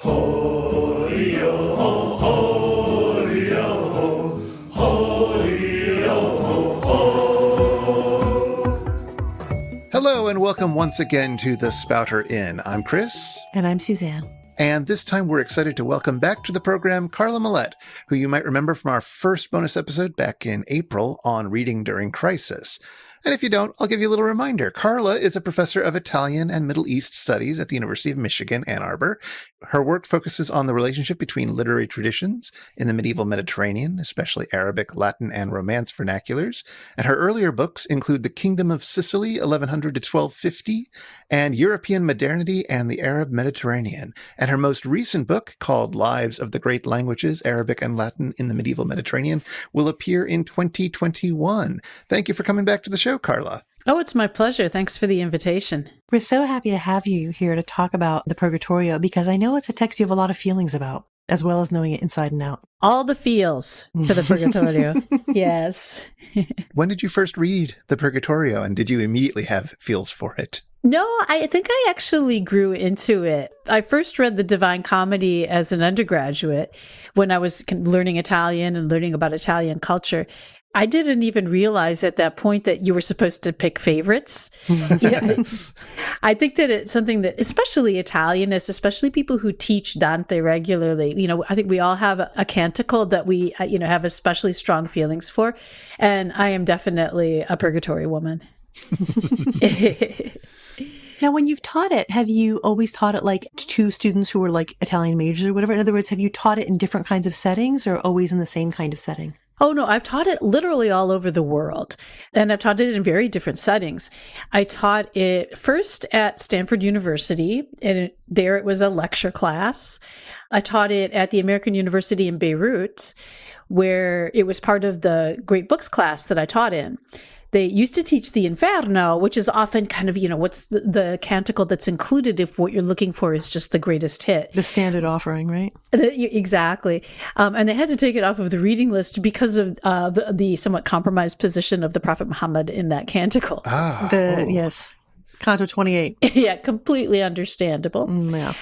Hello and welcome once again to the Spouter-Inn. I'm Chris. And I'm Suzanne. And this time we're excited to welcome back to the program Karla Mallette, who you might remember from our first bonus episode back in April on Reading During Crisis. And if you don't, I'll give you a little reminder. Karla is a professor of Italian and Middle East studies at the University of Michigan, Ann Arbor. Her work focuses on the relationship between literary traditions in the medieval Mediterranean, especially Arabic, Latin, and Romance vernaculars. And her earlier books include The Kingdom of Sicily, 1100 to 1250, and European Modernity and the Arab Mediterranean. And her most recent book, called Lives of the Great Languages, Arabic and Latin in the Medieval Mediterranean, will appear in 2021. Thank you for coming back to the show, Karla. Oh, it's my pleasure. Thanks for the invitation. We're so happy to have you here to talk about the Purgatorio because I know it's a text you have a lot of feelings about, as well as knowing it inside and out. All the feels for the Purgatorio. Yes. When did you first read the Purgatorio, and did you immediately have feels for it? No, I think I actually grew into it. I first read the Divine Comedy as an undergraduate when I was learning Italian and learning about Italian culture. I didn't even realize at that point that you were supposed to pick favorites. I think that it's something that, especially Italianists, especially people who teach Dante regularly, I think we all have a canticle that we, have especially strong feelings for. And I am definitely a Purgatory woman. Now, when you've taught it, have you always taught it like to students who were like Italian majors or whatever? In other words, have you taught it in different kinds of settings or always in the same kind of setting? Oh, no, I've taught it literally all over the world, and I've taught it in very different settings. I taught it first at Stanford University, and there it was a lecture class. I taught it at the American University in Beirut, where it was part of the Great Books class that I taught in. They used to teach the Inferno, which is often kind of, what's the canticle that's included if what you're looking for is just the greatest hit. The standard offering, right? Exactly. And they had to take it off of the reading list because of the somewhat compromised position of the Prophet Muhammad in that canticle. Yes. Canto 28. Yeah, completely understandable. Yeah.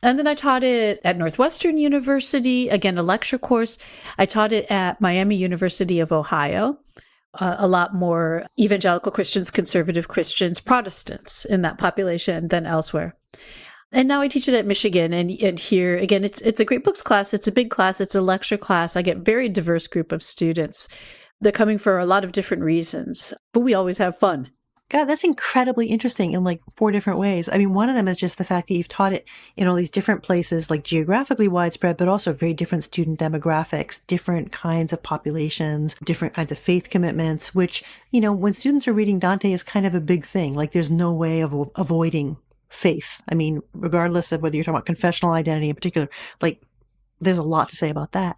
And then I taught it at Northwestern University, again, a lecture course. I taught it at Miami University of Ohio. A lot more evangelical Christians, conservative Christians, Protestants in that population than elsewhere. And now I teach it at Michigan. And here, again, it's a Great Books class. It's a big class. It's a lecture class. I get a very diverse group of students. They're coming for a lot of different reasons, but we always have fun. God, that's incredibly interesting in like 4 different ways. I mean, one of them is just the fact that you've taught it in all these different places, like geographically widespread, but also very different student demographics, different kinds of populations, different kinds of faith commitments, which, when students are reading Dante is kind of a big thing. Like there's no way of avoiding faith. I mean, regardless of whether you're talking about confessional identity in particular, like there's a lot to say about that.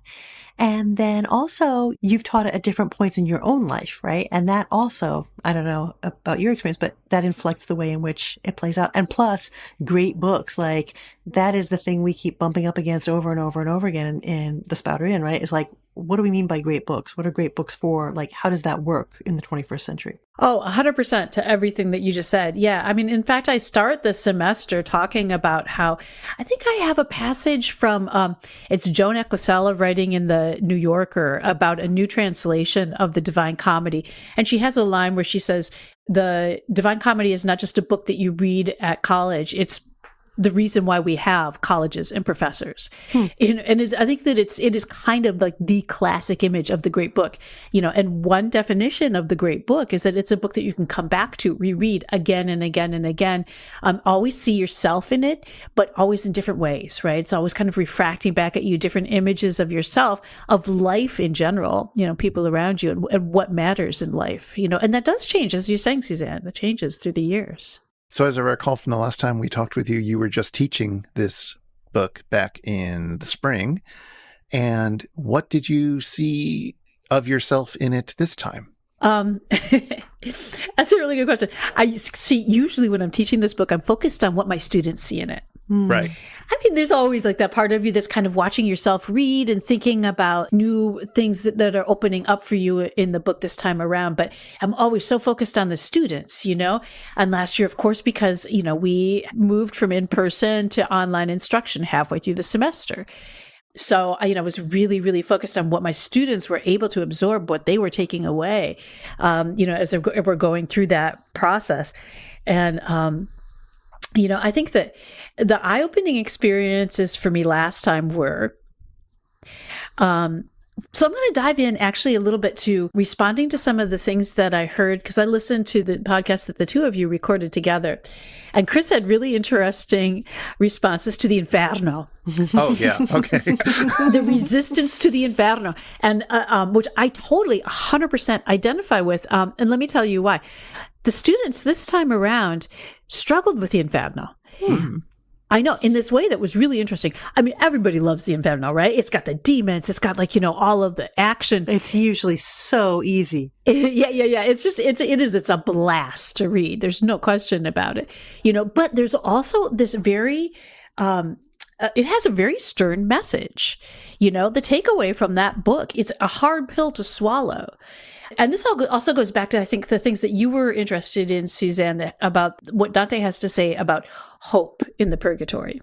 And then also you've taught it at different points in your own life, right? And that also, I don't know about your experience, but that inflects the way in which it plays out. And plus great books, like that is the thing we keep bumping up against over and over and over again in the Spouter-Inn, right? It's like, what do we mean by great books? What are great books for? Like, how does that work in the 21st century? Oh, 100% to everything that you just said. Yeah. I mean, in fact, I start the semester talking about how I think I have a passage from, it's Joan Ecosella writing in the New Yorker about a new translation of the Divine Comedy. And she has a line where she says, the Divine Comedy is not just a book that you read at college. It's the reason why we have colleges and professors. And I think that it is kind of like the classic image of the great book, and one definition of the great book is that it's a book that you can come back to, reread again and again and again, always see yourself in it, but always in different ways, right? It's always kind of refracting back at you different images of yourself, of life in general, people around you and what matters in life, and that does change, as you're saying, Suzanne, that changes through the years. So as I recall from the last time we talked with you, you were just teaching this book back in the spring. And what did you see of yourself in it this time? That's a really good question. I see, usually when I'm teaching this book, I'm focused on what my students see in it. Right. I mean, there's always like that part of you that's kind of watching yourself read and thinking about new things that are opening up for you in the book this time around. But I'm always so focused on the students, And last year, of course, because, we moved from in-person to online instruction halfway through the semester. So I was really, really focused on what my students were able to absorb, what they were taking away, as they were going through that process. And, I think that the eye-opening experiences for me last time were, so I'm going to dive in actually a little bit to responding to some of the things that I heard, because I listened to the podcast that the two of you recorded together. And Chris had really interesting responses to the Inferno. Oh, yeah. Okay. The resistance to the Inferno, and which I totally 100% identify with. And let me tell you why. The students this time around struggled with the Inferno. I know, in this way that was really interesting. I mean, everybody loves the Inferno, right? It's got the demons. It's got all of the action. It's usually so easy. Yeah. It's a blast to read. There's no question about it. But there's also this very, it has a very stern message. The takeaway from that book, it's a hard pill to swallow. And this also goes back to, I think, the things that you were interested in, Suzanne, about what Dante has to say about hope in the Purgatory.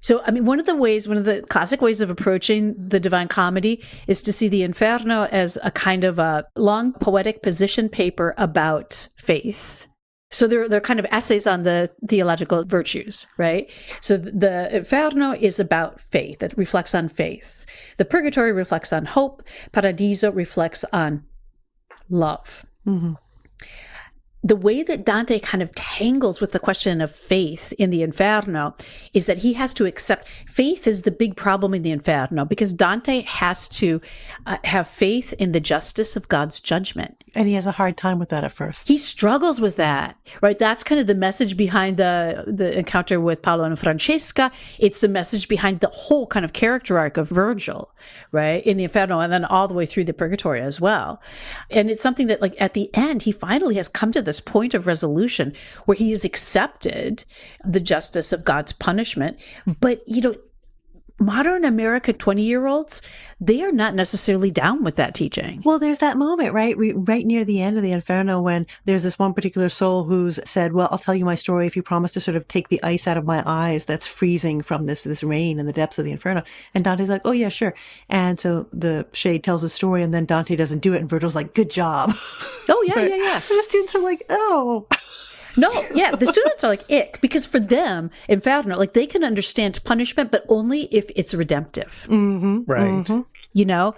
So, I mean, one of the classic ways of approaching the Divine Comedy is to see the Inferno as a kind of a long poetic position paper about faith. So they're kind of essays on the theological virtues, right? So the Inferno is about faith. It reflects on faith. The Purgatory reflects on hope. Paradiso reflects on love. Mm-hmm. The way that Dante kind of tangles with the question of faith in the Inferno is that he has to accept faith is the big problem in the Inferno, because Dante has to have faith in the justice of God's judgment. And he has a hard time with that at first. He struggles with that, right? That's kind of the message behind the encounter with Paolo and Francesca. It's the message behind the whole kind of character arc of Virgil, right? In the Inferno, and then all the way through the Purgatorio as well. And it's something that, at the end, he finally has come to this point of resolution where he has accepted the justice of God's punishment. But, modern America 20-year-olds, they are not necessarily down with that teaching. Well, there's that moment, right? Right near the end of the Inferno, when there's this one particular soul who's said, well, I'll tell you my story if you promise to sort of take the ice out of my eyes that's freezing from this rain in the depths of the Inferno. And Dante's like, oh yeah, sure. And so the shade tells a story, and then Dante doesn't do it, and Virgil's like, good job. Oh yeah, right? yeah. And the students are like, oh. No, yeah, the students are like, ick, because for them, Inferno, they can understand punishment, but only if it's redemptive. Mm-hmm. Right. Mm-hmm.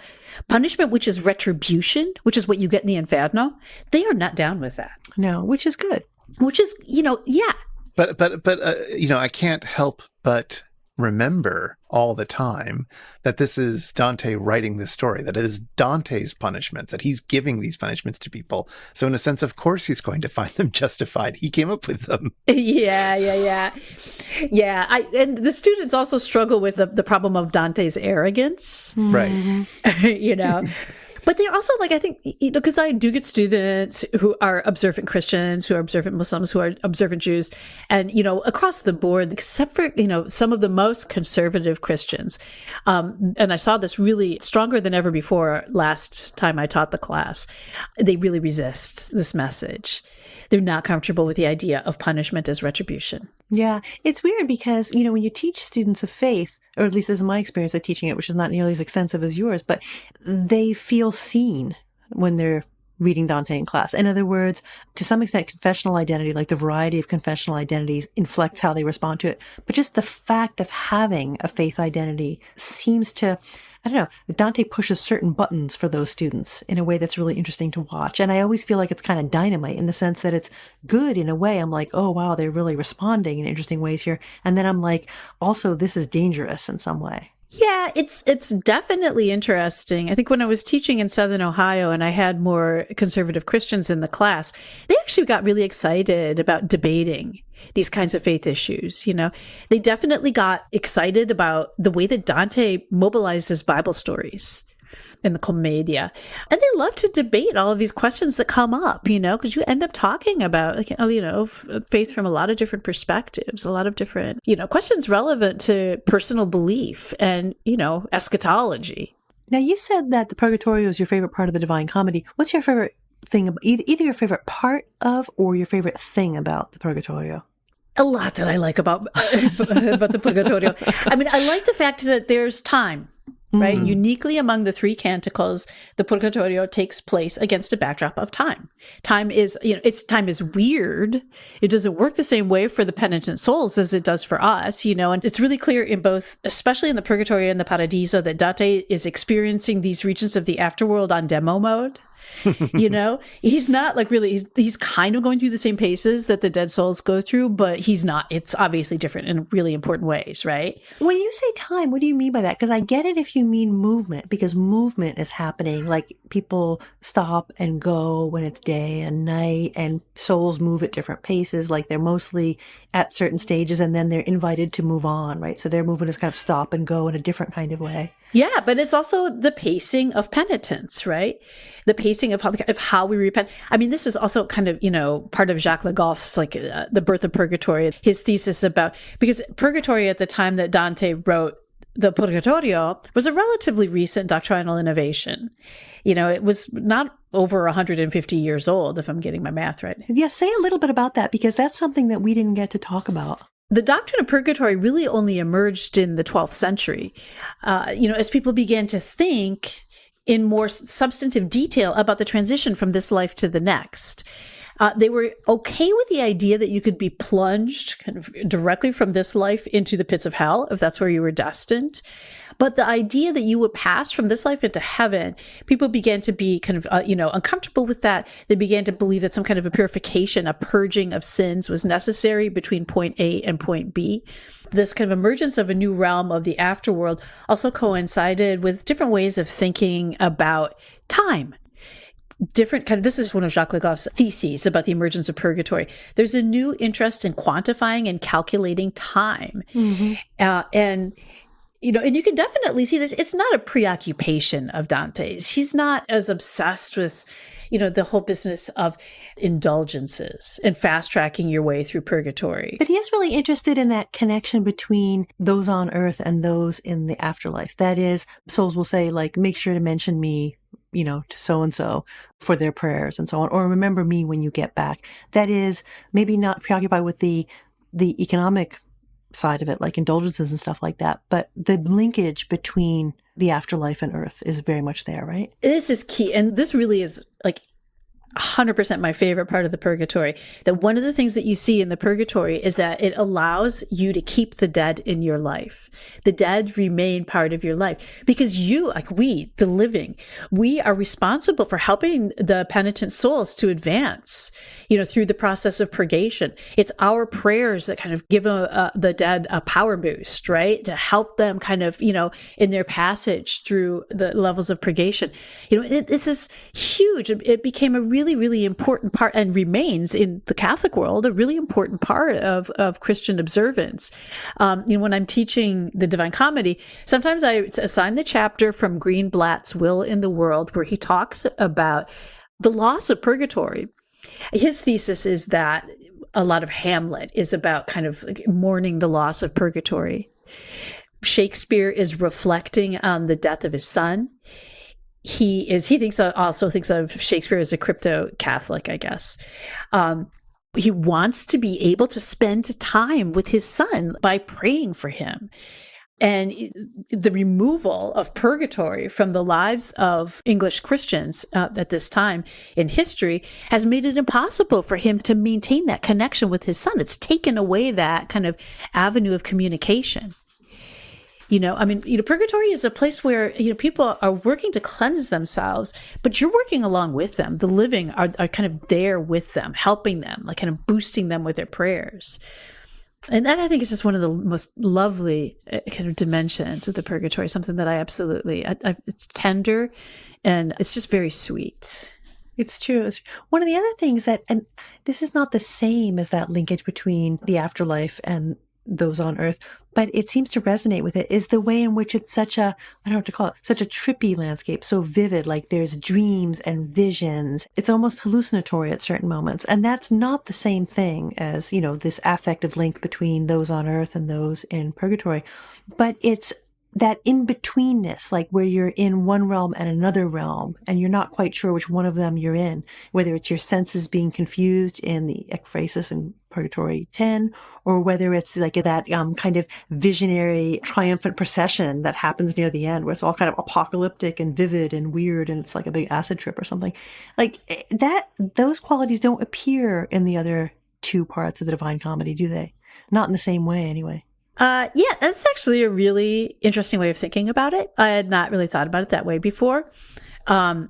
Punishment, which is retribution, which is what you get in the Inferno, they are not down with that. No, which is good. Which is, yeah. But I can't help but remember all the time that this is Dante writing this story, that it is Dante's punishments, that he's giving these punishments to people. So in a sense, of course, he's going to find them justified. He came up with them. Yeah. And the students also struggle with the problem of Dante's arrogance. Right. But they're also I think, because I do get students who are observant Christians, who are observant Muslims, who are observant Jews, and, across the board, except for, some of the most conservative Christians. And I saw this really stronger than ever before last time I taught the class. They really resist this message. They're not comfortable with the idea of punishment as retribution. Yeah. It's weird because, when you teach students of faith, or at least this is my experience of teaching it, which is not nearly as extensive as yours, but they feel seen when they're reading Dante in class. In other words, to some extent, confessional identity, like the variety of confessional identities, inflects how they respond to it. But just the fact of having a faith identity seems to, I don't know, Dante pushes certain buttons for those students in a way that's really interesting to watch. And I always feel like it's kind of dynamite in the sense that it's good in a way. I'm like, oh, wow, they're really responding in interesting ways here. And then I'm like, also, this is dangerous in some way. Yeah, it's definitely interesting. I think when I was teaching in Southern Ohio and I had more conservative Christians in the class, they actually got really excited about debating these kinds of faith issues. They definitely got excited about the way that Dante mobilizes Bible stories, in the Commedia. And they love to debate all of these questions that come up, because you end up talking about, faith from a lot of different perspectives, a lot of different, questions relevant to personal belief and, eschatology. Now, you said that the Purgatorio is your favorite part of the Divine Comedy. What's your favorite thing, either your favorite part of or your favorite thing about the Purgatorio? A lot that I like about the Purgatorio. I mean, I like the fact that there's time, right? Mm-hmm. Uniquely among the three canticles, the Purgatorio takes place against a backdrop of time. Time is, time is weird. It doesn't work the same way for the penitent souls as it does for us, and it's really clear in both, especially in the Purgatorio and the Paradiso, that Dante is experiencing these regions of the afterworld on demo mode. He's not he's kind of going through the same paces that the dead souls go through, but he's not. It's obviously different in really important ways, right? When you say time, what do you mean by that? Because I get it if you mean movement, because movement is happening. Like people stop and go when it's day and night, and souls move at different paces. Like they're mostly at certain stages and then they're invited to move on, right? So their movement is kind of stop and go in a different kind of way. Yeah, but it's also the pacing of penitence, right? The pacing of how we repent. I mean, this is also kind of, part of Jacques Le Goff's, The Birth of Purgatory, his thesis about, because Purgatory at the time that Dante wrote the Purgatorio was a relatively recent doctrinal innovation. It was not over 150 years old, if I'm getting my math right. Yeah, say a little bit about that, because that's something that we didn't get to talk about. The doctrine of purgatory really only emerged in the 12th century, as people began to think in more substantive detail about the transition from this life to the next. They were okay with the idea that you could be plunged kind of directly from this life into the pits of hell, if that's where you were destined. But the idea that you would pass from this life into heaven, people began to be kind of, uncomfortable with that. They began to believe that some kind of a purification, a purging of sins was necessary between point A and point B. This kind of emergence of a new realm of the afterworld also coincided with different ways of thinking about time. This is one of Jacques Le Goff's theses about the emergence of purgatory. There's a new interest in quantifying and calculating time. Mm-hmm. And you can definitely see this. It's not a preoccupation of Dante's. He's not as obsessed with, the whole business of indulgences and fast tracking your way through purgatory. But he is really interested in that connection between those on earth and those in the afterlife. That is, souls will say, make sure to mention me, to so-and-so for their prayers and so on, or remember me when you get back. That is, maybe not preoccupied with the economic side of it, like indulgences and stuff like that, but the linkage between the afterlife and earth is very much there, right? This is key, and this really is 100% my favorite part of the purgatory. That one of the things that you see in the purgatory is that it allows you to keep the dead in your life. The dead remain part of your life because you, we, the living, we are responsible for helping the penitent souls to advance, through the process of purgation. It's our prayers that kind of give the dead a power boost, right? To help them kind of, in their passage through the levels of purgation. This is huge. It became a really, really important part, and remains in the Catholic world, a really important part of Christian observance. When I'm teaching the Divine Comedy, sometimes I assign the chapter from Greenblatt's Will in the World, where he talks about the loss of purgatory. His thesis is that a lot of Hamlet is about kind of mourning the loss of purgatory. Shakespeare is reflecting on the death of his son. He also thinks of Shakespeare as a crypto-Catholic, I guess. He wants to be able to spend time with his son by praying for him. And the removal of purgatory from the lives of English Christians at this time in history has made it impossible for him to maintain that connection with his son. It's taken away that kind of avenue of communication. Purgatory is a place where, people are working to cleanse themselves, but you're working along with them. The living are kind of there with them, helping them, kind of boosting them with their prayers. And that, I think, is just one of the most lovely kind of dimensions of the purgatory, something that I absolutely, it's tender and it's just very sweet. It's true. One of the other things that, and this is not the same as that linkage between the afterlife and those on Earth, but it seems to resonate with it, is the way in which it's such a, I don't know what to call it, such a trippy landscape, so vivid, like there's dreams and visions. It's almost hallucinatory at certain moments. And that's not the same thing as, this affective link between those on Earth and those in Purgatory, but it's that in-betweenness, like where you're in one realm and another realm, and you're not quite sure which one of them you're in, whether it's your senses being confused in the ekphrasis in Purgatory 10, or whether it's like that kind of visionary triumphant procession that happens near the end, where it's all kind of apocalyptic and vivid and weird, and it's like a big acid trip or something. Like that, those qualities don't appear in the other two parts of the Divine Comedy, do they? Not in the same way, anyway. Yeah, that's actually a really interesting way of thinking about it. I had not really thought about it that way before. I've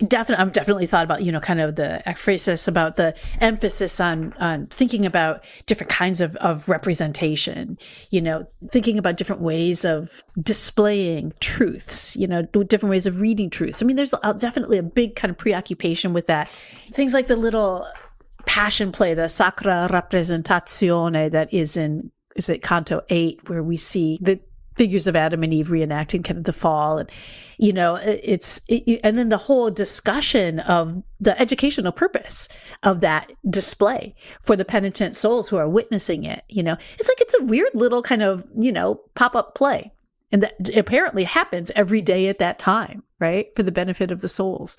definitely thought about, kind of the ekphrasis, about the emphasis on thinking about different kinds of representation, thinking about different ways of displaying truths, different ways of reading truths. I mean, there's definitely a big kind of preoccupation with that. Things like the little passion play, the Sacra Rappresentazione that is it Canto 8, where we see the figures of Adam and Eve reenacting kind of the fall, and and then the whole discussion of the educational purpose of that display for the penitent souls who are witnessing it. It's a weird little kind of pop-up play, and that apparently happens every day at that time, right, for the benefit of the souls,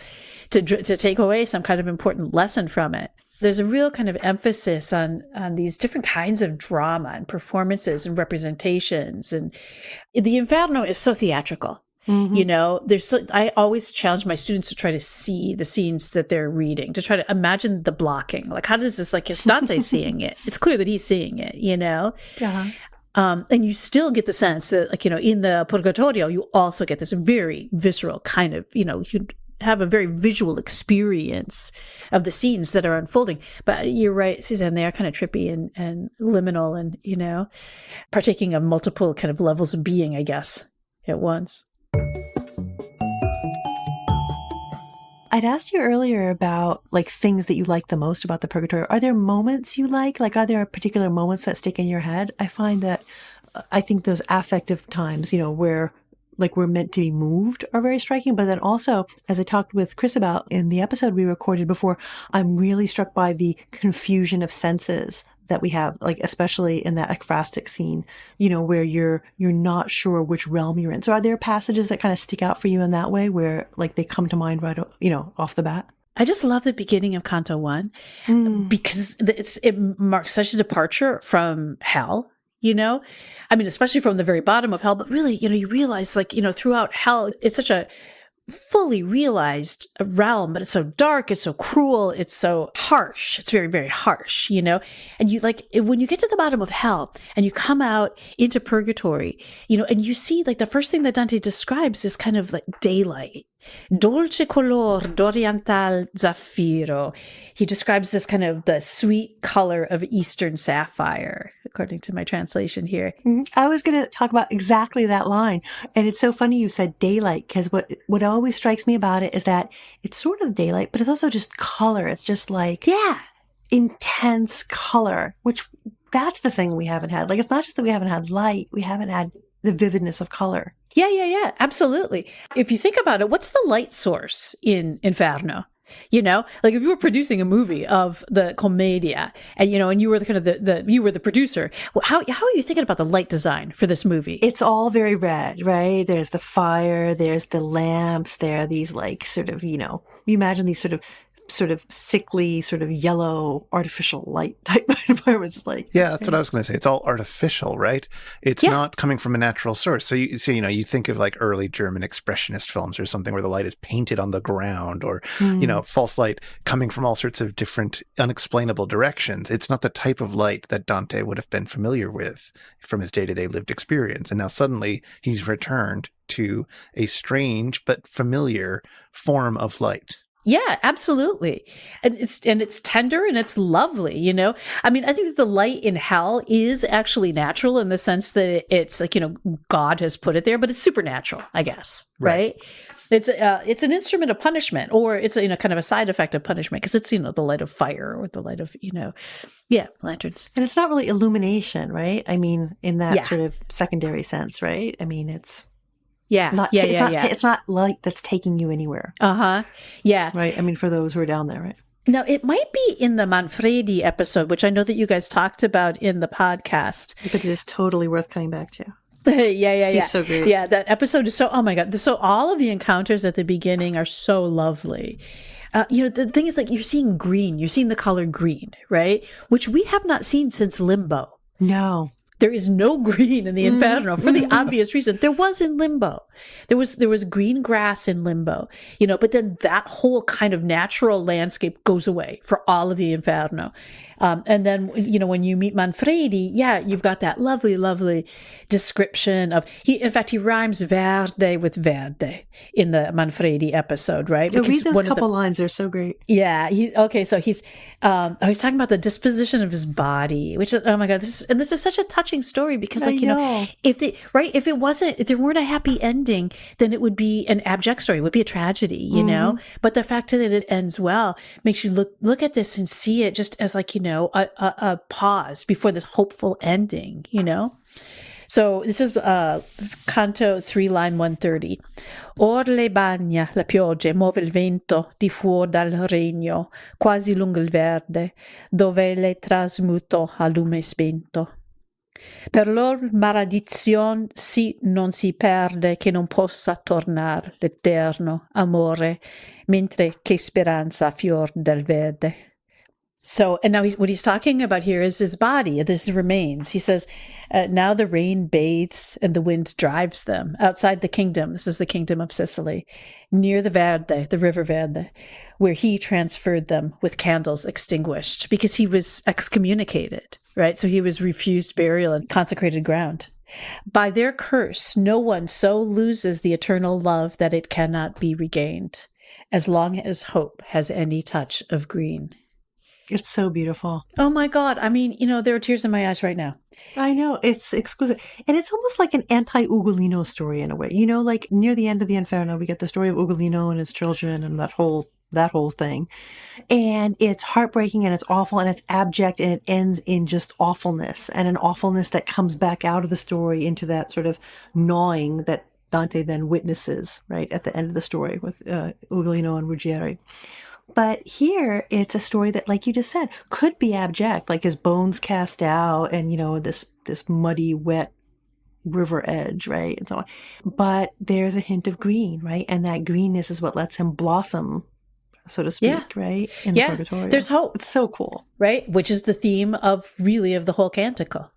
to take away some kind of important lesson from it. There's a real kind of emphasis on these different kinds of drama and performances and representations. And the Inferno is so theatrical. Mm-hmm. I always challenge my students to try to see the scenes that they're reading, to try to imagine the blocking. Like, how does this, like, is Dante seeing it? It's clear that he's seeing it, Uh-huh. And you still get the sense that, like, in the Purgatorio, you also get this very visceral kind of, you have a very visual experience of the scenes that are unfolding. But you're right, Suzanne, they are kind of trippy and liminal and, partaking of multiple kind of levels of being, I guess, at once. I'd asked you earlier about like things that you like the most about the Purgatorio. Are there moments you like? Like, are there particular moments that stick in your head? I find that I think those affective times, where like we're meant to be moved, are very striking. But then also, as I talked with Chris about in the episode we recorded before, I'm really struck by the confusion of senses that we have, like especially in that ekphrastic scene, where you're not sure which realm you're in. So are there passages that kind of stick out for you in that way, where like they come to mind right, off the bat? I just love the beginning of Canto 1 because it marks such a departure from hell. I mean, especially from the very bottom of hell, but really, you realize like, throughout hell, it's such a fully realized realm, but it's so dark, it's so cruel, it's so harsh. It's very, very harsh, and you like when you get to the bottom of hell and you come out into purgatory, and you see like the first thing that Dante describes is kind of like daylight. Dolce color d'oriental zaffiro. He describes this kind of the sweet color of eastern sapphire, according to my translation here. I was going to talk about exactly that line. And it's so funny you said daylight, because what always strikes me about it is that it's sort of daylight, but it's also just color. It's just like intense color, which that's the thing we haven't had. Like, it's not just that we haven't had light, we haven't had the vividness of color. Yeah, absolutely. If you think about it, what's the light source in Inferno? Like if you were producing a movie of the Commedia and, and you were the kind of you were the producer, how are you thinking about the light design for this movie? It's all very red, right? There's the fire, there's the lamps, there are these like sort of, you imagine these sort of sickly, sort of yellow, artificial light type environments. Like, yeah, that's what I was going to say. It's all artificial, right? It's not coming from a natural source. So you think of like early German expressionist films or something where the light is painted on the ground, or false light coming from all sorts of different unexplainable directions. It's not the type of light that Dante would have been familiar with from his day-to-day lived experience. And now suddenly he's returned to a strange but familiar form of light. Yeah, absolutely. And it's tender and it's lovely, I mean, I think that the light in hell is actually natural in the sense that it's like, God has put it there, but it's supernatural, I guess. Right. It's an instrument of punishment, or it's kind of a side effect of punishment, because it's the light of fire or the light of lanterns. And it's not really illumination, right? I mean, in that sort of secondary sense, right? I mean, it's it's not light that's taking you anywhere. Yeah. Right. I mean, for those who are down there, right? Now, it might be in the Manfredi episode, which I know that you guys talked about in the podcast. But it is totally worth coming back to. Yeah. He's so great. Yeah, that episode is so, oh my God. So all of the encounters at the beginning are so lovely. The thing is, like, you're seeing green, you're seeing the color green, right? Which we have not seen since Limbo. No. There is no green in the Inferno for the obvious reason. There was in Limbo. There was green grass in Limbo, but then that whole kind of natural landscape goes away for all of the Inferno. And then, when you meet Manfredi, you've got that lovely, lovely description of, in fact, he rhymes verde with verde in the Manfredi episode, right? Yeah, read those couple lines. They're so great. Yeah. So he's talking about the disposition of his body, which is, oh my God, this is such a touching story, because if there weren't a happy ending, then it would be an abject story. It would be a tragedy, but the fact that it ends well makes you look at this and see it just as a pause before this hopeful ending, So this is Canto 3, line 130. Or le bagna la pioggia, muove il vento di fuor dal regno, quasi lungo il verde, dove le trasmutò a lume spento. Per lor maledizione sì non si perde che non possa tornar l'eterno amore, mentre che speranza fior del verde. So, and now what he's talking about here is his body, this remains. He says, now the rain bathes and the wind drives them outside the kingdom. This is the Kingdom of Sicily, near the Verde, the river Verde, where he transferred them with candles extinguished because he was excommunicated, right? So he was refused burial in consecrated ground. By their curse, no one so loses the eternal love that it cannot be regained, as long as hope has any touch of green. It's so beautiful. Oh my God. I mean, there are tears in my eyes right now. I know. It's exquisite. And it's almost like an anti-Ugolino story in a way. Like near the end of the Inferno, we get the story of Ugolino and his children and that whole thing. And it's heartbreaking and it's awful and it's abject and it ends in just awfulness, and an awfulness that comes back out of the story into that sort of gnawing that Dante then witnesses, right, at the end of the story with Ugolino and Ruggieri. But here, it's a story that, like you just said, could be abject, like his bones cast out and, this muddy, wet river edge, right? And so on. But there's a hint of green, right? And that greenness is what lets him blossom, so to speak, right? In the Purgatorio. There's hope. It's so cool. Right? Which is the theme of the whole canticle,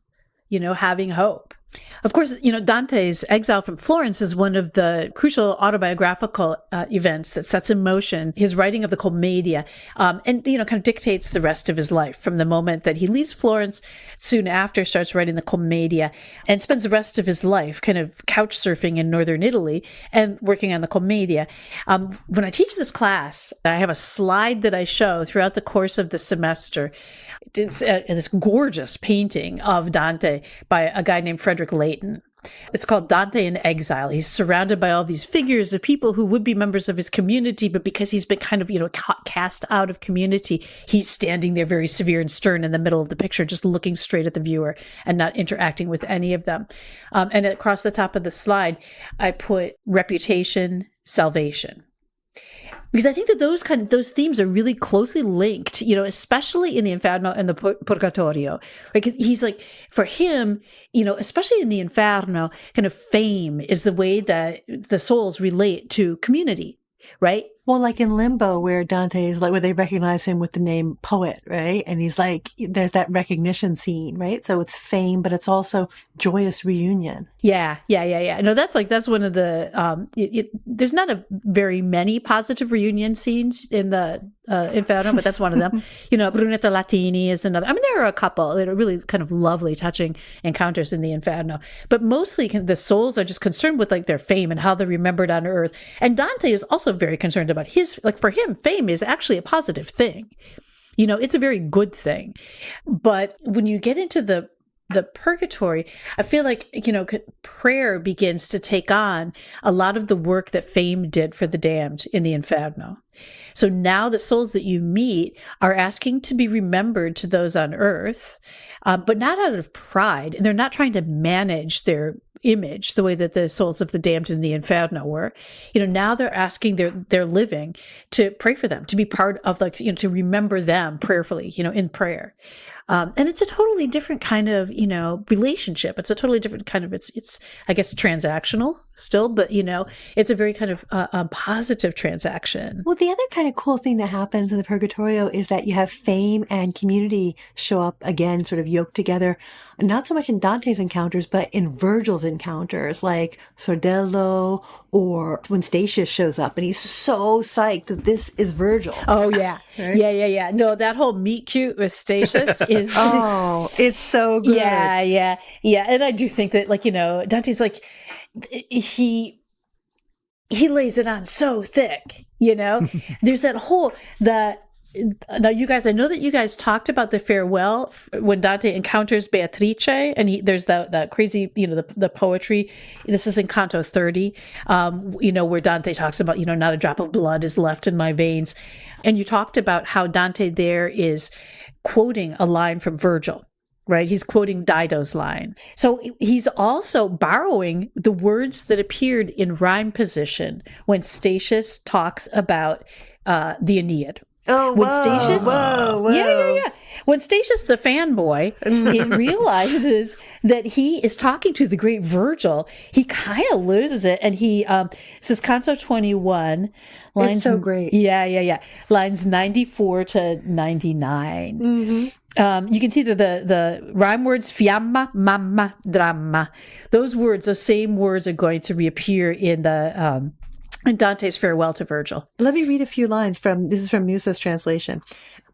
having hope. Of course, Dante's exile from Florence is one of the crucial autobiographical events that sets in motion his writing of the Commedia, and, kind of dictates the rest of his life from the moment that he leaves Florence, soon after starts writing the Commedia, and spends the rest of his life kind of couch surfing in northern Italy and working on the Commedia. When I teach this class, I have a slide that I show throughout the course of the semester. It's this gorgeous painting of Dante by a guy named Frederick Leighton. It's called Dante in Exile. He's surrounded by all these figures of people who would be members of his community, but because he's been kind of, cast out of community, he's standing there very severe and stern in the middle of the picture, just looking straight at the viewer and not interacting with any of them. And across the top of the slide, I put reputation, salvation. Because I think that those themes are really closely linked, especially in the Inferno and the Purgatorio. Because he's like, for him, especially in the Inferno, kind of fame is the way that the souls relate to community, right? Well, like in Limbo, where Dante is like, where they recognize him with the name Poet, right? And he's like, there's that recognition scene, right? So it's fame, but it's also joyous reunion. Yeah. No, that's one of the, there's not a very many positive reunion scenes in the Inferno, but that's one of them. Brunetta Latini is another. I mean, there are a couple that are really kind of lovely, touching encounters in the Inferno, but mostly the souls are just concerned with their fame and how they're remembered on earth. And Dante is also very concerned about for him, fame is actually a positive thing. It's a very good thing. But when you get into the the purgatory, I feel like, prayer begins to take on a lot of the work that fame did for the damned in the Inferno. So now the souls that you meet are asking to be remembered to those on earth, but not out of pride. And they're not trying to manage their image the way that the souls of the damned in the Inferno were. Now they're asking their living to pray for them, to be part of, to remember them prayerfully, in prayer. And it's a totally different kind of, relationship. It's a totally different kind of, it's I guess, transactional still, but, it's a very kind of positive transaction. Well, the other kind of cool thing that happens in the Purgatorio is that you have fame and community show up again, sort of yoked together, not so much in Dante's encounters, but in Virgil's encounters, like Sordello, or when Statius shows up and he's so psyched that this is Virgil. Oh, yeah. Right? Yeah. No, that whole meet cute with Statius is... Oh, it's so good. Yeah. And I do think that, Dante's he lays it on so thick, There's that whole... Now, you guys, I know that you guys talked about the farewell when Dante encounters Beatrice, and there's that crazy, the poetry. This is in Canto 30, where Dante talks about, not a drop of blood is left in my veins. And you talked about how Dante there is quoting a line from Virgil, right? He's quoting Dido's line. So he's also borrowing the words that appeared in rhyme position when Statius talks about the Aeneid. Oh, when Statius, whoa. Yeah. When Statius, the fanboy, he realizes that he is talking to the great Virgil, he kind of loses it. And this is Canto 21. Lines, it's so great. Yeah. Lines 94 to 99. Mm-hmm. You can see the rhyme words, fiamma, mamma, dramma. Those same words are going to reappear in in Dante's farewell to Virgil. Let me read a few lines this is from Musa's translation.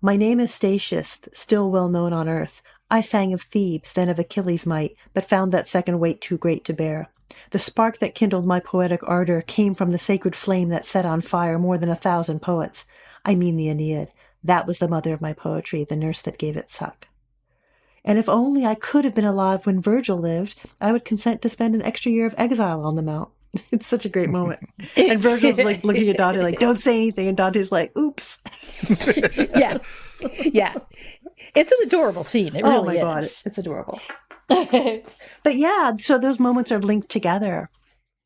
My name is Statius, still well known on earth. I sang of Thebes, then of Achilles' might, but found that second weight too great to bear. The spark that kindled my poetic ardor came from the sacred flame that set on fire more than 1,000 poets. I mean the Aeneid. That was the mother of my poetry, the nurse that gave it suck. And if only I could have been alive when Virgil lived, I would consent to spend an extra year of exile on the mount. It's such a great moment. And Virgil's looking at Dante don't say anything. And Dante's like, oops. Yeah. It's an adorable scene. It really is. Oh my God. It's adorable. But yeah, so those moments are linked together.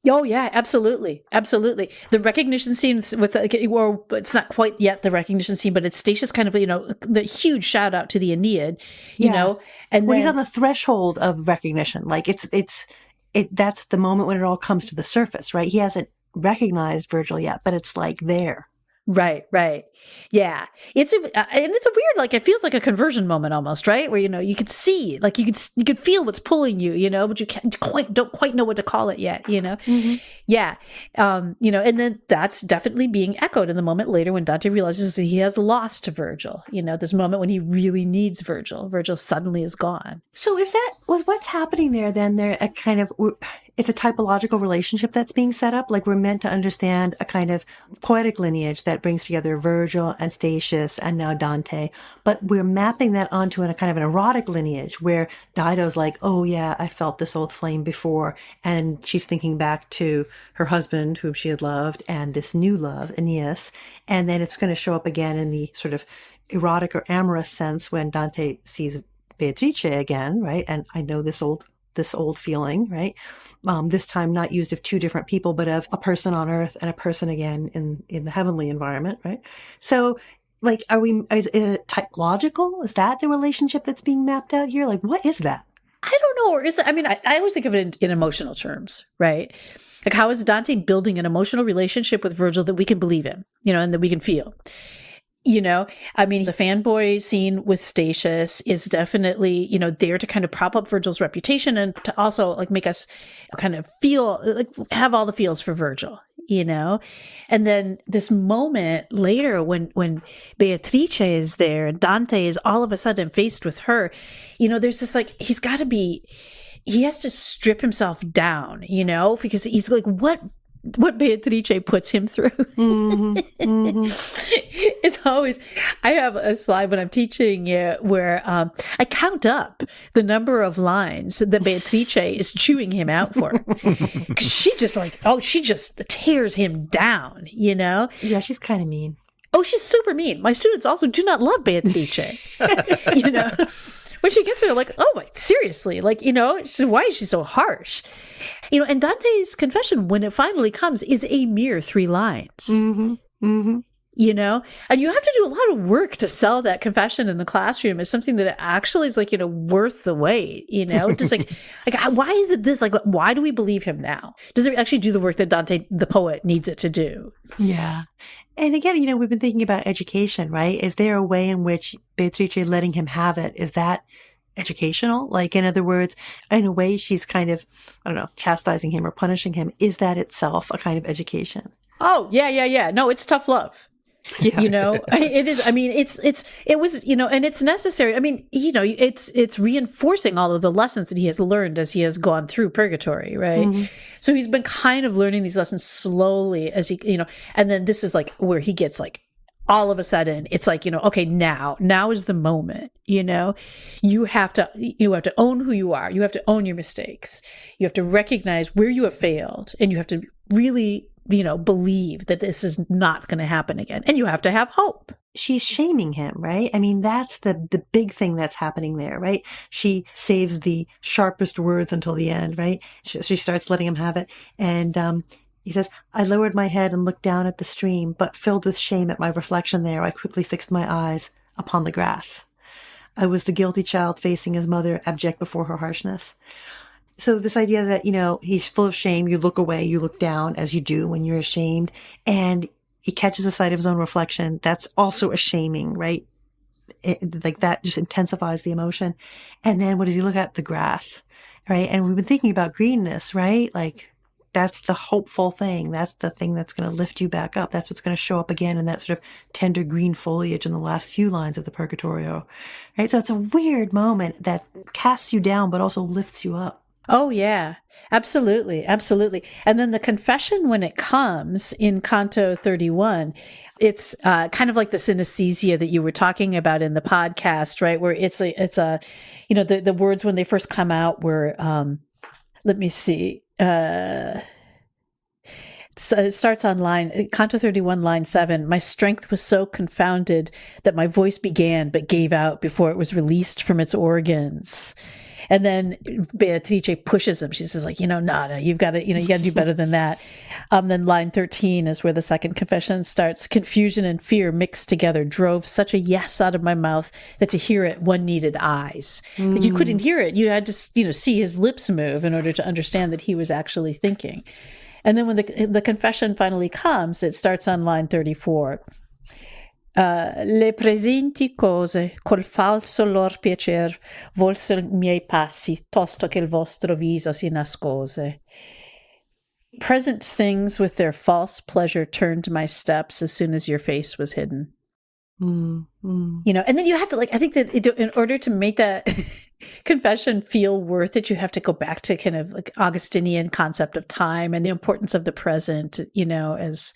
Oh yeah, absolutely. The recognition scenes it's not quite yet the recognition scene, but it's Statius kind of, the huge shout out to the Aeneid, you know, and he's on the threshold of recognition. That's the moment when it all comes to the surface, right? He hasn't recognized Virgil yet, but it's there. Right. Yeah. It's a weird, it feels like a conversion moment almost, right? Where, you could see, you could feel what's pulling you, but you don't quite know what to call it yet, Mm-hmm. Yeah. And then that's definitely being echoed in the moment later when Dante realizes that he has lost Virgil, this moment when he really needs Virgil. Virgil suddenly is gone. So what's happening there then? It's a typological relationship that's being set up. We're meant to understand a kind of poetic lineage that brings together Virgil and Statius and now Dante. But we're mapping that onto a kind of an erotic lineage where Dido's oh yeah, I felt this old flame before. And she's thinking back to her husband whom she had loved and this new love, Aeneas. And then it's going to show up again in the sort of erotic or amorous sense when Dante sees Beatrice again, right? And I know this old feeling, right? This time not used of two different people, but of a person on earth and a person again in the heavenly environment, right? So, is it typological? Is that the relationship that's being mapped out here? What is that? I don't know. Or is it, I always think of it in emotional terms, right? How is Dante building an emotional relationship with Virgil that we can believe in, and that we can feel? The fanboy scene with Statius is definitely, there to kind of prop up Virgil's reputation and to also make us kind of feel, have all the feels for Virgil, And then this moment later when Beatrice is there and Dante is all of a sudden faced with her, there's this he has to strip himself down, because he's what Beatrice puts him through. Mm-hmm. It's always, I have a slide when I'm teaching where I count up the number of lines that Beatrice is chewing him out for. 'Cause she just tears him down, you know? Yeah, she's kind of mean. Oh, she's super mean. My students also do not love Beatrice, you know? When she gets there, like, oh, my, seriously, like, you know, why is she so harsh? You know, and Dante's confession, when it finally comes, is a mere 3 lines. Mm-hmm. Mm-hmm. You know, and you have to do a lot of work to sell that confession in the classroom as something that actually is like, you know, worth the wait, you know, just like why is it this? Like, why do we believe him now? Does it actually do the work that Dante, the poet, needs it to do? Yeah. And again, you know, we've been thinking about education, right? Is there a way in which Beatrice letting him have it, is that educational? Like, in other words, in a way, she's kind of, I don't know, chastising him or punishing him. Is that itself a kind of education? Oh, yeah. No, it's tough love. Yeah. You know, it is. I mean, it was, you know, and it's necessary. I mean, you know, it's reinforcing all of the lessons that he has learned as he has gone through Purgatory, right? Mm-hmm. So he's been kind of learning these lessons slowly as he, you know, and then this is like where he gets like, all of a sudden, it's like, you know, okay, now is the moment, you know, you have to own who you are. You have to own your mistakes. You have to recognize where you have failed, and you have to really, you know, believe that this is not going to happen again. And you have to have hope. She's shaming him, right? I mean, that's the big thing that's happening there, right? She saves the sharpest words until the end, right? She starts letting him have it. And, he says, I lowered my head and looked down at the stream, but filled with shame at my reflection there, I quickly fixed my eyes upon the grass. I was the guilty child facing his mother, abject before her harshness. So this idea that, you know, he's full of shame, you look away, you look down, as you do when you're ashamed, and he catches a sight of his own reflection. That's also a shaming, right? Like that just intensifies the emotion. And then what does he look at? The grass, right? And we've been thinking about greenness, right? Like, that's the hopeful thing. That's the thing that's going to lift you back up. That's what's going to show up again in that sort of tender green foliage in the last few lines of the Purgatorio, right? So it's a weird moment that casts you down, but also lifts you up. Oh, yeah, absolutely. Absolutely. And then the confession, when it comes in Canto 31, it's kind of like the synesthesia that you were talking about in the podcast, right? Where it's a, you know, the words when they first come out were, let me see. So it starts on Canto 31, line 7. My strength was so confounded that my voice began but gave out before it was released from its organs. And then Beatrice pushes him. She says, like, you know, no, you got to do better than that. Then line 13 is where the second confession starts. Confusion and fear mixed together drove such a yes out of my mouth that to hear it, one needed eyes. That you couldn't hear it. You had to, you know, see his lips move in order to understand that he was actually thinking. And then when the confession finally comes, it starts on line 34. Le presenti cose col falso lor piacer volsero miei passi tosto che il vostro viso si nascose. Present things with their false pleasure turned my steps as soon as your face was hidden. You know, and then you have to, like, I think that in order to make that confession feel worth it, you have to go back to kind of like Augustinian concept of time and the importance of the present, you know, as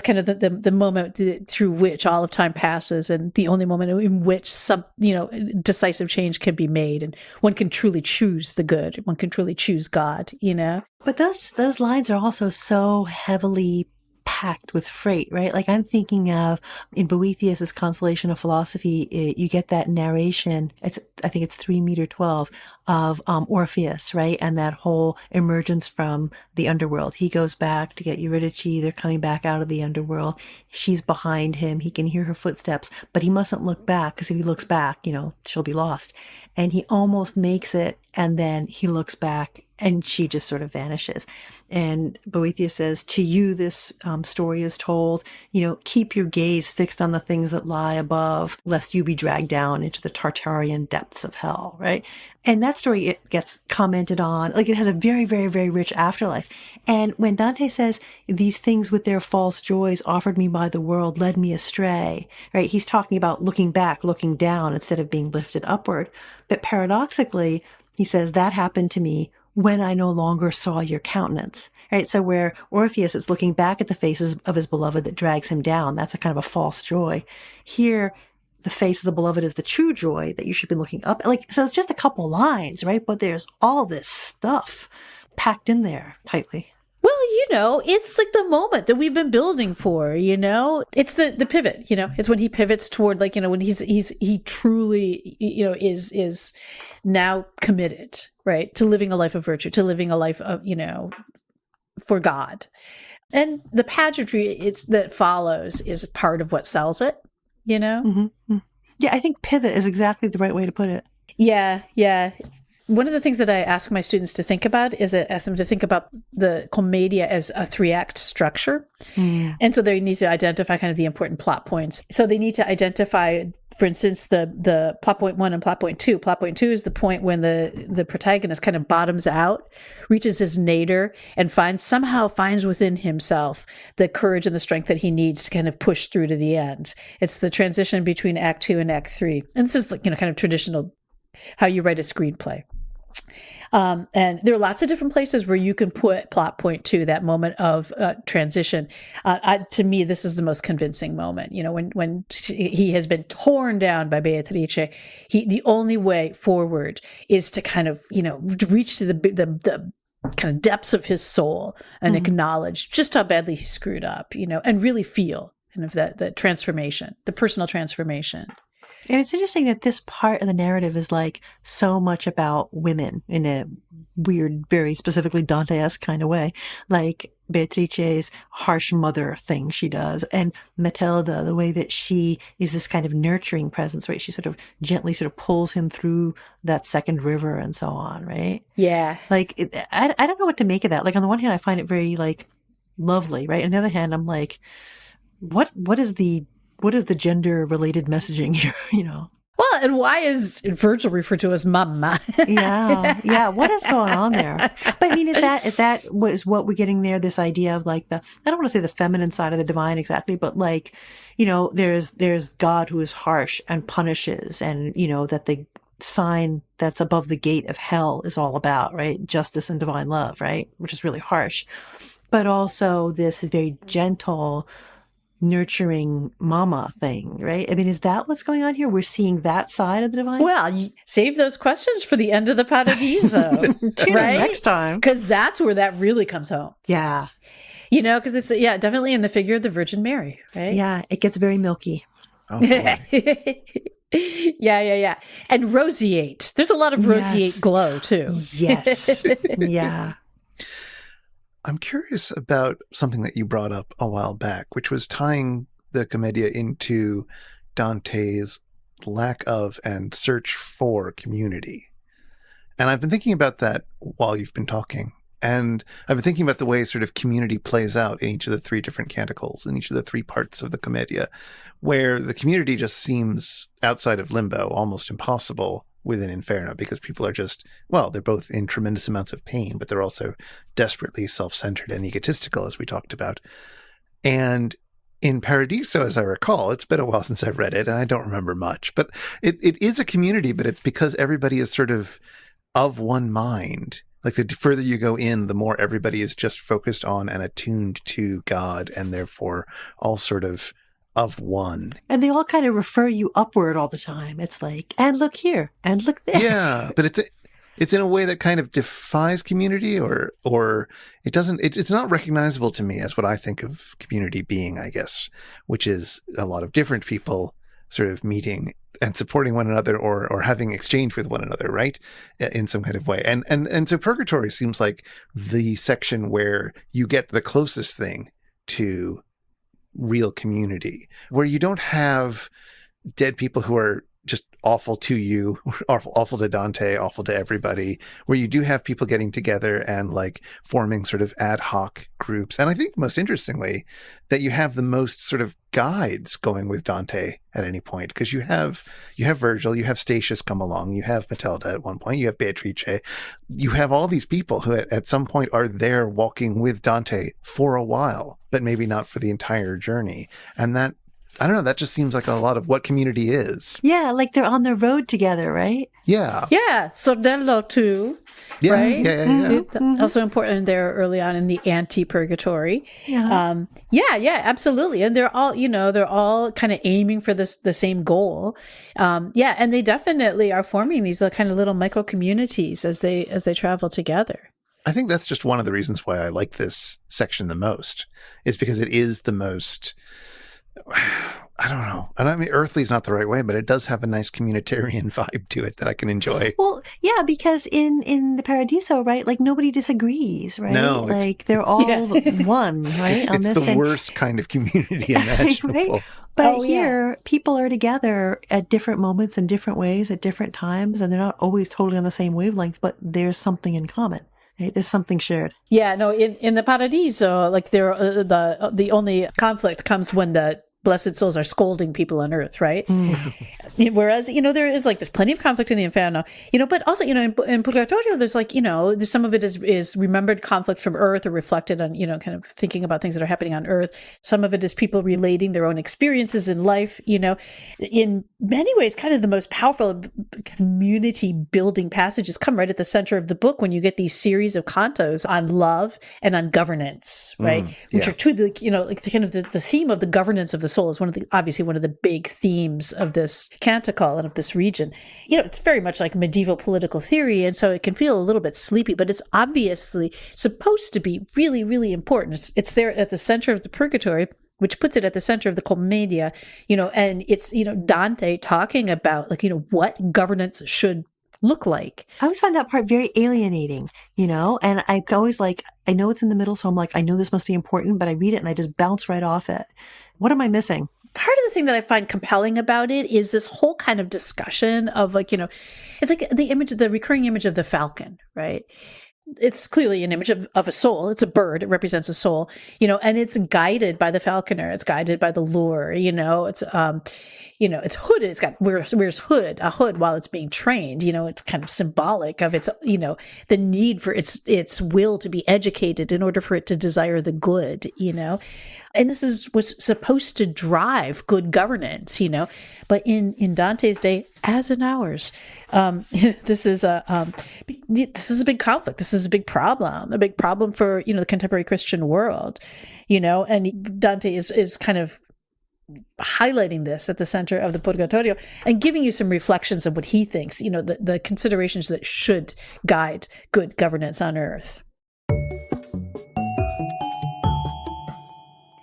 kind of the moment through which all of time passes, and the only moment in which some, you know, decisive change can be made, and one can truly choose the good, one can truly choose God, you know. But those lines are also so heavily packed with freight, right? Like, I'm thinking of in Boethius's Consolation of Philosophy, you get that narration. I think it's 3:12 of Orpheus, right? And that whole emergence from the underworld. He goes back to get Eurydice. They're coming back out of the underworld. She's behind him. He can hear her footsteps, but he mustn't look back, because if he looks back, you know, she'll be lost. And he almost makes it, and then he looks back, and she just sort of vanishes. And Boethius says, to you this story is told, you know, keep your gaze fixed on the things that lie above, lest you be dragged down into the Tartarian depths of hell, right? And that story, it gets commented on, like, it has a very, very, very rich afterlife. And when Dante says, these things with their false joys offered me by the world led me astray, right? He's talking about looking back, looking down instead of being lifted upward. But paradoxically, he says, that happened to me when I no longer saw your countenance, right? So where Orpheus is looking back at the faces of his beloved that drags him down, that's a kind of a false joy. Here, the face of the beloved is the true joy that you should be looking up. Like, so it's just a couple lines, right? But there's all this stuff packed in there tightly. Well, it's like the moment that we've been building for, it's the pivot, it's when he pivots toward like, when he truly, is now committed, right, to living a life of virtue, to living a life of, for God. And the pageantry that follows is part of what sells it, Mm-hmm. Yeah, I think pivot is exactly the right way to put it. Yeah. One of the things that I ask my students to think about is I ask them to think about the Commedia as a 3-act structure. Mm. And so they need to identify kind of the important plot points. So they need to identify, for instance, the plot point 1 and plot point 2. Plot point 2 is the point when the protagonist kind of bottoms out, reaches his nadir, and somehow finds within himself the courage and the strength that he needs to kind of push through to the end. It's the transition between Act 2 and Act 3. And this is like, kind of traditional how you write a screenplay. And there are lots of different places where you can put plot point 2, that moment of transition. To me, this is the most convincing moment. When he has been torn down by Beatrice, the only way forward is to kind of, reach to the kind of depths of his soul and acknowledge just how badly he screwed up, and really feel kind of that transformation, the personal transformation. And it's interesting that this part of the narrative is like so much about women in a weird, very specifically Dante-esque kind of way. Like Beatrice's harsh mother thing she does, and Matilda, the way that she is this kind of nurturing presence, right? She sort of gently sort of pulls him through that second river and so on, right? Yeah. Like, I don't know what to make of that. Like, on the one hand, I find it very, like, lovely, right? On the other hand, I'm like, what is the gender related messaging here, Well, and why is Virgil referred to as mama? Yeah. What is going on there? But I mean, is what we're getting there? This idea of like I don't want to say the feminine side of the divine exactly, but like, there's God who is harsh and punishes, and, that the sign that's above the gate of hell is all about, right? Justice and divine love, right? Which is really harsh. But also this very gentle, nurturing mama thing, right? I mean, is that what's going on here? We're seeing that side of the divine? Well, you save those questions for the end of the Paradiso, right? Next time. Because that's where that really comes home. Yeah. Because it's, definitely in the figure of the Virgin Mary, right? Yeah, it gets very milky. Oh, boy. Yeah. And roseate. There's a lot of roseate glow, too. Yes. Yeah. I'm curious about something that you brought up a while back, which was tying the Commedia into Dante's lack of and search for community. And I've been thinking about that while you've been talking. And I've been thinking about the way sort of community plays out in each of the 3 different canticles, in each of the 3 parts of the Commedia, where the community just seems outside of limbo, almost impossible within Inferno, because people are just, they're both in tremendous amounts of pain, but they're also desperately self-centered and egotistical, as we talked about. And in Paradiso, as I recall, it's been a while since I've read it, and I don't remember much, but it is a community, but it's because everybody is sort of one mind. Like the further you go in, the more everybody is just focused on and attuned to God, and therefore all sort of one. And they all kind of refer you upward all the time. It's like, and look here, and look there. Yeah, but it's in a way that kind of defies community, or it doesn't, it's not recognizable to me as what I think of community being, I guess, which is a lot of different people sort of meeting and supporting one another, or having exchange with one another, right? In some kind of way. And so Purgatorio seems like the section where you get the closest thing to real community, where you don't have dead people who are just awful to you, awful to Dante, awful to everybody, where you do have people getting together and like forming sort of ad hoc groups. And I think most interestingly that you have the most sort of guides going with Dante at any point, because you have Virgil, you have Statius come along, you have Matilda at one point, you have Beatrice, you have all these people who at some point are there walking with Dante for a while, but maybe not for the entire journey. And that I don't know. That just seems like a lot of what Community is. Yeah, like they're on the road together, right? Yeah. Yeah. Sordello too. Yeah. Right? Yeah. Also important there early on in the anti-purgatory. Yeah. Yeah, absolutely. And they're all kind of aiming for the same goal. Yeah. And they definitely are forming these kind of little micro communities as they travel together. I think that's just one of the reasons why I like this section the most, is because it is the most, I don't know. And I mean, earthly is not the right way, but it does have a nice communitarian vibe to it that I can enjoy. Well, yeah, because in the Paradiso, right, like nobody disagrees, right? No, like they're all one, right? It's the worst kind of community imaginable. Right? But here, people are together at different moments in different ways at different times, and they're not always totally on the same wavelength, but there's something in common. Right? There's something shared. Yeah, no, in the Paradiso, like the only conflict comes when the blessed souls are scolding people on earth, right? Whereas, there is there's plenty of conflict in the Inferno, but also, in Purgatorio, there's there's some of it is remembered conflict from earth or reflected on, kind of thinking about things that are happening on earth. Some of it is people relating their own experiences in life, in many ways, kind of the most powerful community building passages come right at the center of the book when you get these series of cantos on love and on governance, right? Which are two, the theme of the governance of the soul is obviously one of the big themes of this canticle and of this region. It's very much like medieval political theory, and so it can feel a little bit sleepy, but it's obviously supposed to be really, really important. It's there at the center of the Purgatory, which puts it at the center of the Commedia, and it's, Dante talking about what governance should look like. I always find that part very alienating, and I always I know it's in the middle, so I'm I know this must be important, but I read it and I just bounce right off it. What am I missing? Part of the thing that I find compelling about it is this whole kind of discussion of it's like the recurring image of the falcon, right? It's clearly an image of a soul. It's a bird. It represents a soul, and it's guided by the falconer. It's guided by the lure, it's, it's hooded. It's got, wears a hood while it's being trained. It's kind of symbolic of its, the need for its will to be educated in order for it to desire the good, and this was supposed to drive good governance, but in Dante's day, as in ours, this is a big conflict. This is a big problem for, the contemporary Christian world, and Dante is kind of highlighting this at the center of the Purgatorio and giving you some reflections of what he thinks, the considerations that should guide good governance on earth.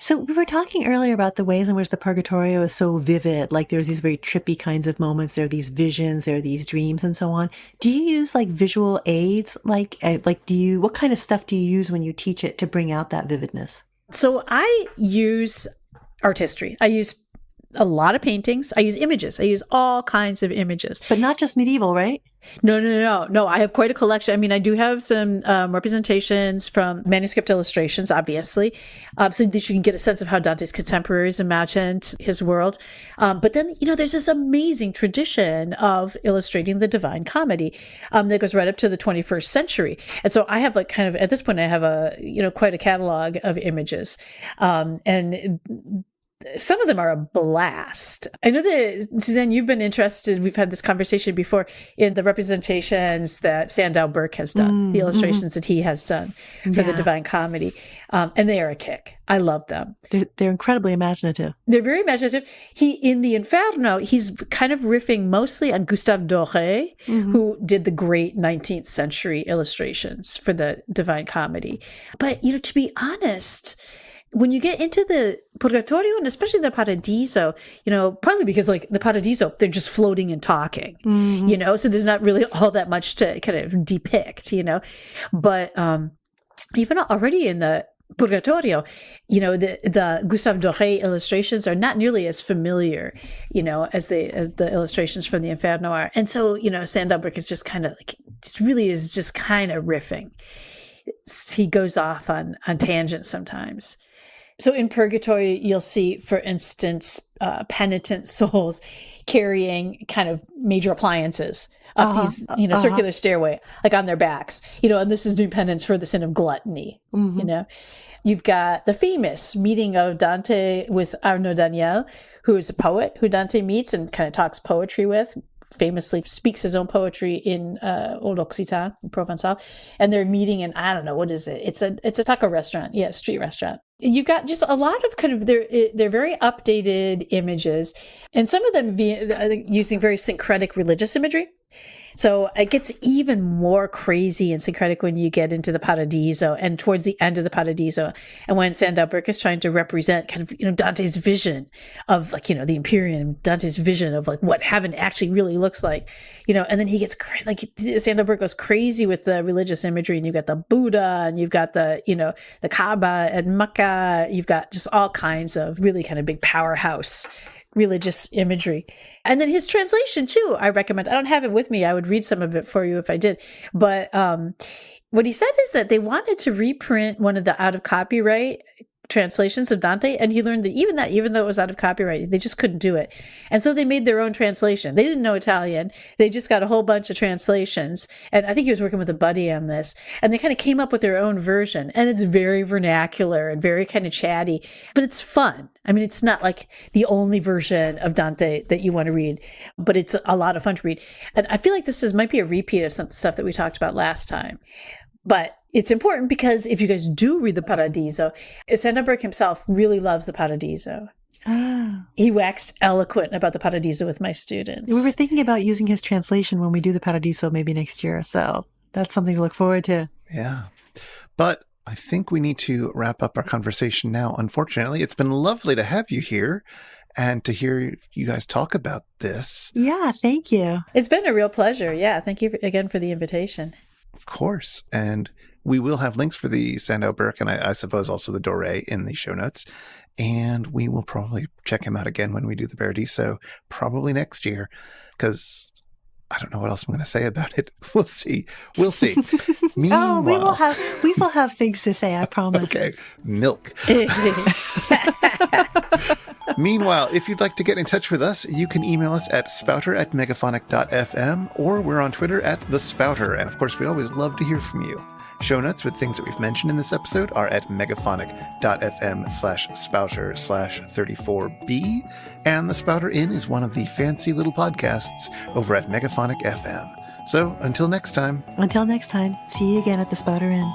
So we were talking earlier about the ways in which the Purgatorio is so vivid. Like there's these very trippy kinds of moments. There are these visions, there are these dreams and so on. Do you use visual aids? What kind of stuff do you use when you teach it to bring out that vividness? So I use art history. I use a lot of paintings. I use images. I use all kinds of images. But not just medieval, right? No. I have quite a collection. I mean, I do have some representations from manuscript illustrations, obviously, so that you can get a sense of how Dante's contemporaries imagined his world. But then, there's this amazing tradition of illustrating the Divine Comedy that goes right up to the 21st century. And so I have at this point, I have quite a catalog of images. And some of them are a blast. I know that, Suzanne, you've been interested, we've had this conversation before, in the representations that Sandow Birk has done, the illustrations that he has done for the Divine Comedy. And they are a kick. I love them. They're incredibly imaginative. They're very imaginative. In the Inferno, he's kind of riffing mostly on Gustave Doré, who did the great 19th century illustrations for the Divine Comedy. But, to be honest, when you get into the Purgatorio and especially the Paradiso, partly because the Paradiso, they're just floating and talking, so there's not really all that much to kind of depict, but even already in the Purgatorio, the Gustave Doré illustrations are not nearly as familiar, as the illustrations from the Inferno are. And so, Sandow Birk is just kind of just kind of riffing. He goes off on tangents sometimes. So in Purgatorio, you'll see, for instance, penitent souls carrying kind of major appliances up these, circular stairway, on their backs, and this is doing penance for the sin of gluttony, You've got the famous meeting of Dante with Arnaud Daniel, who is a poet who Dante meets and kind of talks poetry with, famously speaks his own poetry in Old Occitan, in Provençal. And they're meeting in, I don't know, what is it? It's a taco restaurant. Yeah, street restaurant. You've got just a lot of kind of, they're very updated images, and some of them I think, using very syncretic religious imagery. So it gets even more crazy and syncretic when you get into the Paradiso and towards the end of the Paradiso. And when Sandelberg is trying to represent kind of, Dante's vision of like, the Empyrean, Dante's vision of like what heaven actually really looks like, and then he gets Sandelberg goes crazy with the religious imagery, and you've got the Buddha, and you've got the, the Kaaba and Mecca. You've got just all kinds of really kind of big powerhouse religious imagery. And then his translation too, I recommend. I don't have it with me. I would read some of it for you if I did. But what he said is that they wanted to reprint one of the out of copyright translations of Dante, and he learned that even though it was out of copyright, they just couldn't do it. And so they made their own translation. They didn't know Italian. They just got a whole bunch of translations. And I think he was working with a buddy on this. And they kind of came up with their own version. And it's very vernacular and very kind of chatty, but it's fun. I mean, it's not like the only version of Dante that you want to read, but it's a lot of fun to read. And I feel like this might be a repeat of some stuff that we talked about last time. But it's important because if you guys do read the Paradiso, Sandelberg himself really loves the Paradiso. Ah. He waxed eloquent about the Paradiso with my students. We were thinking about using his translation when we do the Paradiso maybe next year. So that's something to look forward to. Yeah. But I think we need to wrap up our conversation now. Unfortunately, it's been lovely to have you here and to hear you guys talk about this. Yeah, thank you. It's been a real pleasure. Yeah, thank you again for the invitation. Of course. And we will have links for the Sandelberg and I suppose also the Doré in the show notes. And we will probably check him out again when we do the Paradiso, probably next year, because I don't know what else I'm going to say about it. We'll see. Meanwhile, we will have things to say, I promise. Okay. Milk. Meanwhile, if you'd like to get in touch with us, you can email us at spouter@megaphonic.fm, or we're on Twitter at the Spouter. And of course, we always love to hear from you. Show notes with things that we've mentioned in this episode are at megaphonic.fm/spouter/34B. And the Spouter-Inn is one of the fancy little podcasts over at Megaphonic FM. So until next time. See you again at the Spouter-Inn.